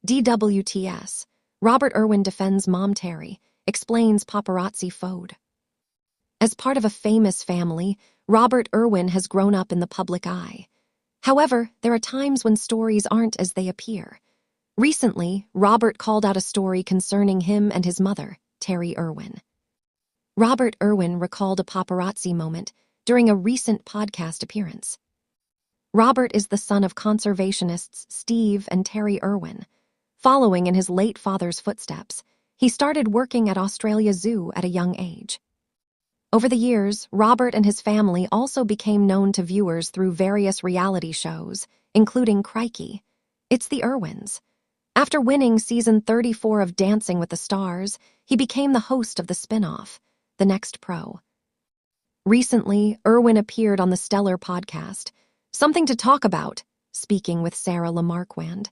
DWTS. Robert Irwin defends mom Terry, explains paparazzi phode. As part of a famous family, Robert Irwin has grown up in the public eye. However, there are times when stories aren't as they appear. Recently, Robert called out a story concerning him and his mother, Terry Irwin. Robert Irwin recalled a paparazzi moment during a recent podcast appearance. Robert is the son of conservationists Steve and Terry Irwin. Following in his late father's footsteps, he started working at Australia Zoo at a young age. Over the years, Robert and his family also became known to viewers through various reality shows, including Crikey, It's the Irwins. After winning season 34 of Dancing with the Stars, he became the host of the spin-off, The Next Pro. Recently, Irwin appeared on the Stellar podcast, Something to Talk About, speaking with Sarah Lamarquand.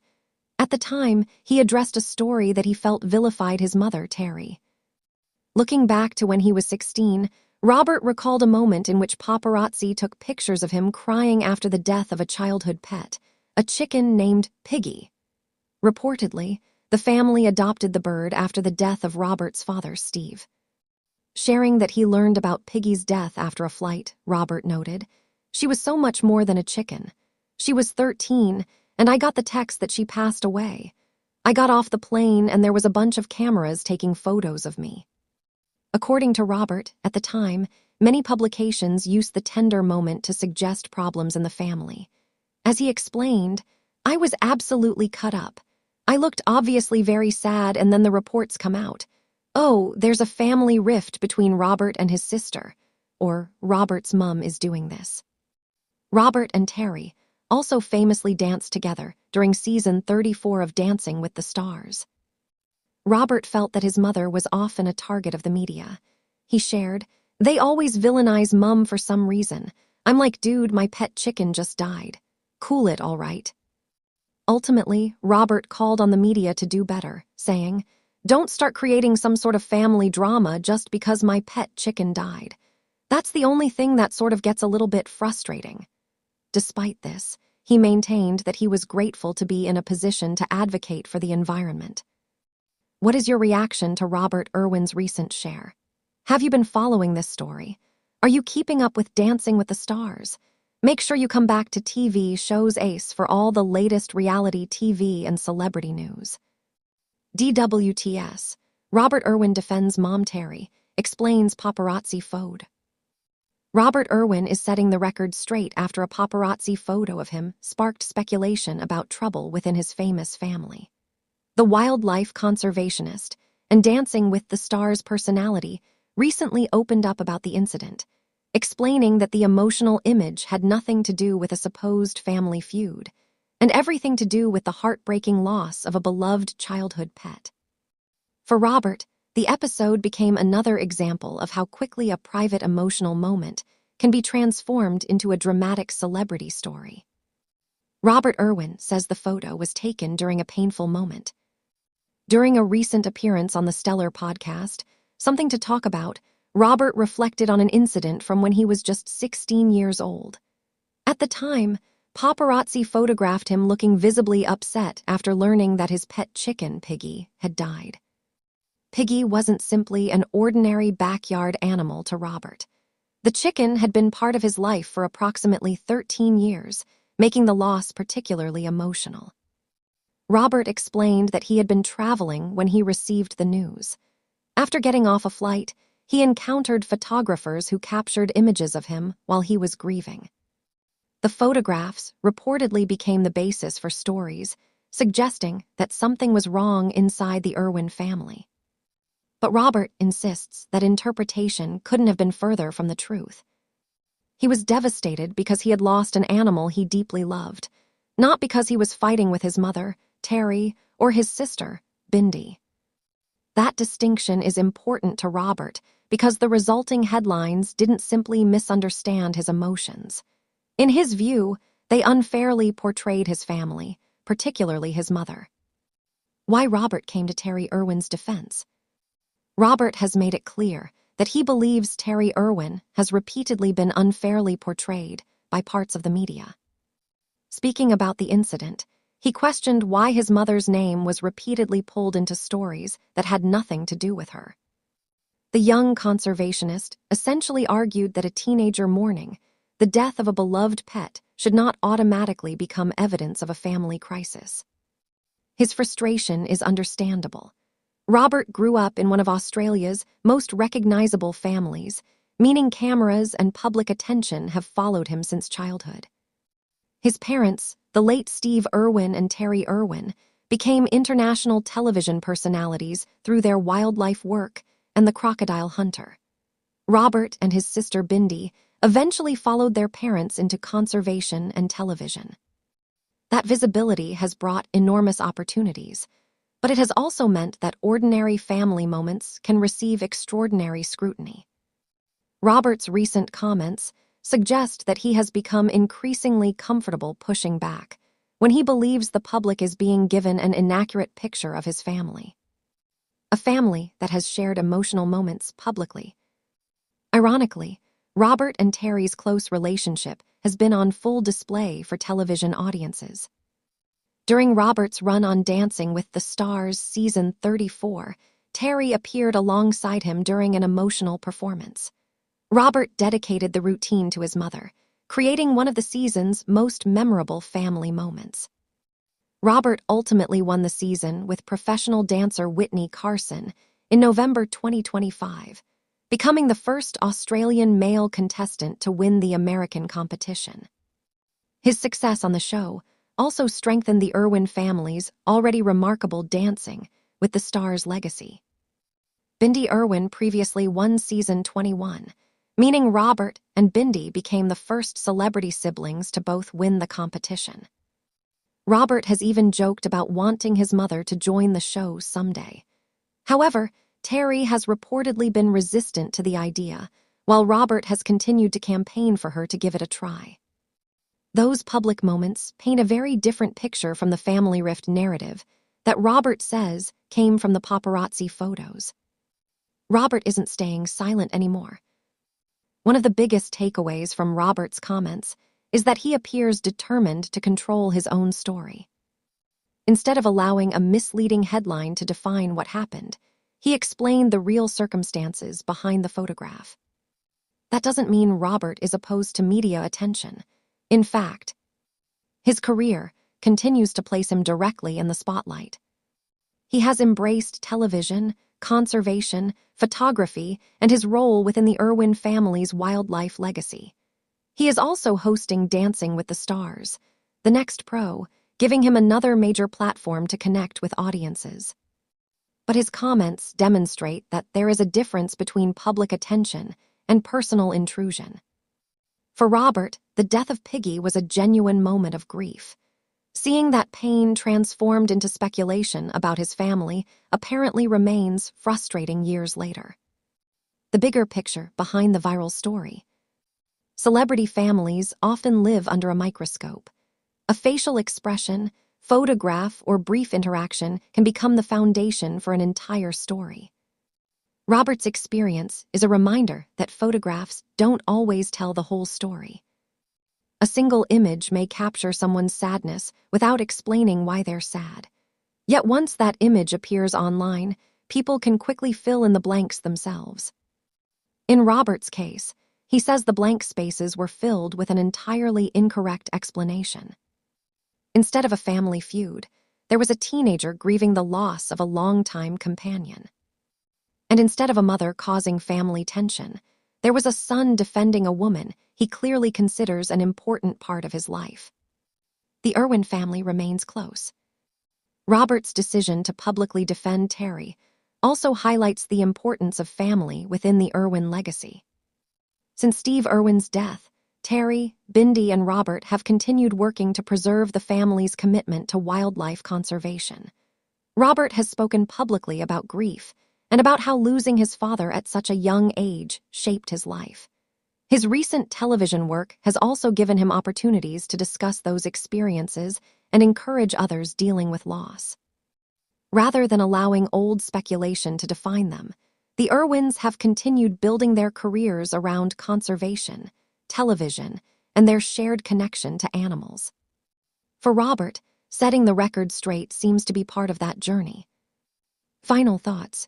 At the time, he addressed a story that he felt vilified his mother, Terry. Looking back to when he was 16, Robert recalled a moment in which paparazzi took pictures of him crying after the death of a childhood pet, a chicken named Piggy. Reportedly, the family adopted the bird after the death of Robert's father, Steve. Sharing that he learned about Piggy's death after a flight, Robert noted, "She was so much more than a chicken. She was 13, and I got the text that she passed away. I got off the plane and there was a bunch of cameras taking photos of me." According to Robert, at the time, many publications used the tender moment to suggest problems in the family. As he explained, "I was absolutely cut up. I looked obviously very sad, and then the reports come out. Oh, there's a family rift between Robert and his sister," or "Robert's mum is doing this." Robert and Terry also famously danced together during season 34 of Dancing with the Stars. Robert felt that his mother was often a target of the media. He shared, "They always villainize mum for some reason. I'm like, dude, my pet chicken just died. Cool it, all right." Ultimately, Robert called on the media to do better, saying, "Don't start creating some sort of family drama just because my pet chicken died. That's the only thing that sort of gets a little bit frustrating." Despite this, he maintained that he was grateful to be in a position to advocate for the environment. What is your reaction to Robert Irwin's recent share? Have you been following this story? Are you keeping up with Dancing with the Stars? Make sure you come back to TV Shows Ace for all the latest reality TV and celebrity news. DWTS. Robert Irwin defends mom Terry, explains paparazzi phode. Robert Irwin is setting the record straight after a paparazzi photo of him sparked speculation about trouble within his famous family. The wildlife conservationist and Dancing with the Stars personality recently opened up about the incident, explaining that the emotional image had nothing to do with a supposed family feud, and everything to do with the heartbreaking loss of a beloved childhood pet. For Robert, the episode became another example of how quickly a private emotional moment can be transformed into a dramatic celebrity story. Robert Irwin says the photo was taken during a painful moment. During a recent appearance on the Stellar podcast, Something to Talk About, Robert reflected on an incident from when he was just 16 years old. At the time, paparazzi photographed him looking visibly upset after learning that his pet chicken, Piggy, had died. Piggy wasn't simply an ordinary backyard animal to Robert. The chicken had been part of his life for approximately 13 years, making the loss particularly emotional. Robert explained that he had been traveling when he received the news. After getting off a flight, he encountered photographers who captured images of him while he was grieving. The photographs reportedly became the basis for stories, suggesting that something was wrong inside the Irwin family. But Robert insists that interpretation couldn't have been further from the truth. He was devastated because he had lost an animal he deeply loved, not because he was fighting with his mother, Terry, or his sister, Bindi. That distinction is important to Robert because the resulting headlines didn't simply misunderstand his emotions. In his view, they unfairly portrayed his family, particularly his mother. Why Robert came to Terry Irwin's defense? Robert has made it clear that he believes Terry Irwin has repeatedly been unfairly portrayed by parts of the media. Speaking about the incident, He questioned why his mother's name was repeatedly pulled into stories that had nothing to do with her. The young conservationist essentially argued that a teenager mourning the death of a beloved pet should not automatically become evidence of a family crisis. His frustration is understandable. Robert grew up in one of Australia's most recognizable families, meaning cameras and public attention have followed him since childhood. His parents, the late Steve Irwin and Terry Irwin, became international television personalities through their wildlife work and The Crocodile Hunter. Robert and his sister Bindi eventually followed their parents into conservation and television. That visibility has brought enormous opportunities, but it has also meant that ordinary family moments can receive extraordinary scrutiny. Robert's recent comments suggest that he has become increasingly comfortable pushing back when he believes the public is being given an inaccurate picture of his family. A family that has shared emotional moments publicly. Ironically, Robert and Terry's close relationship has been on full display for television audiences. During Robert's run on Dancing with the Stars season 34, Terry appeared alongside him during an emotional performance. Robert dedicated the routine to his mother, creating one of the season's most memorable family moments. Robert ultimately won the season with professional dancer Whitney Carson in November 2025, becoming the first Australian male contestant to win the American competition. His success on the show also strengthened the Irwin family's already remarkable Dancing with the Stars legacy. Bindi Irwin previously won season 21, meaning Robert and Bindi became the first celebrity siblings to both win the competition. Robert has even joked about wanting his mother to join the show someday. However, Terry has reportedly been resistant to the idea, while Robert has continued to campaign for her to give it a try. Those public moments paint a very different picture from the family rift narrative that Robert says came from the paparazzi photos. Robert isn't staying silent anymore. One of the biggest takeaways from Robert's comments is that he appears determined to control his own story. Instead of allowing a misleading headline to define what happened, he explained the real circumstances behind the photograph. That doesn't mean Robert is opposed to media attention. In fact, his career continues to place him directly in the spotlight. He has embraced television, conservation, photography, and his role within the Irwin family's wildlife legacy. He is also hosting Dancing with the Stars, the next pro, giving him another major platform to connect with audiences. But his comments demonstrate that there is a difference between public attention and personal intrusion. For Robert, the death of Piggy was a genuine moment of grief. Seeing that pain transformed into speculation about his family apparently remains frustrating years later. The bigger picture behind the viral story. Celebrity families often live under a microscope. A facial expression, photograph, or brief interaction can become the foundation for an entire story. Robert's experience is a reminder that photographs don't always tell the whole story. A single image may capture someone's sadness without explaining why they're sad. Yet once that image appears online, people can quickly fill in the blanks themselves. In Robert's case, he says the blank spaces were filled with an entirely incorrect explanation. Instead of a family feud, there was a teenager grieving the loss of a longtime companion. And instead of a mother causing family tension, there was a son defending a woman he clearly considers an important part of his life. The Irwin family remains close. Robert's decision to publicly defend Terry also highlights the importance of family within the Irwin legacy. Since Steve Irwin's death, Terry, Bindi, and Robert have continued working to preserve the family's commitment to wildlife conservation. Robert has spoken publicly about grief and about how losing his father at such a young age shaped his life. His recent television work has also given him opportunities to discuss those experiences and encourage others dealing with loss. Rather than allowing old speculation to define them, the Irwins have continued building their careers around conservation, television, and their shared connection to animals. For Robert, Setting the record straight seems to be part of that journey. Final thoughts.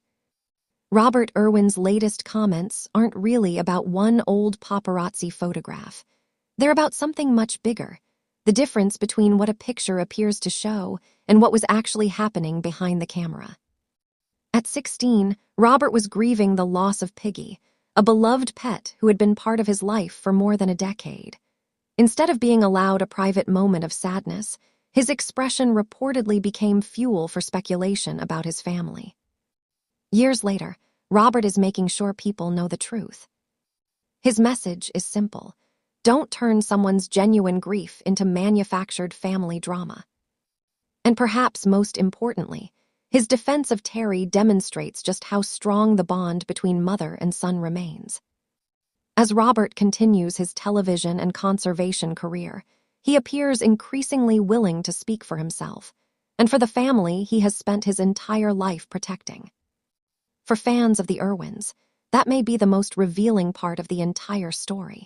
Robert Irwin's latest comments aren't really about one old paparazzi photograph. They're about something much bigger, the difference between what a picture appears to show and what was actually happening behind the camera. At 16, Robert was grieving the loss of Piggy, a beloved pet who had been part of his life for more than a decade. Instead of being allowed a private moment of sadness, his expression reportedly became fuel for speculation about his family. Years later, Robert is making sure people know the truth. His message is simple: don't turn someone's genuine grief into manufactured family drama. And perhaps most importantly, his defense of Terry demonstrates just how strong the bond between mother and son remains. As Robert continues his television and conservation career, he appears increasingly willing to speak for himself, and for the family he has spent his entire life protecting. For fans of the Irwins, that may be the most revealing part of the entire story.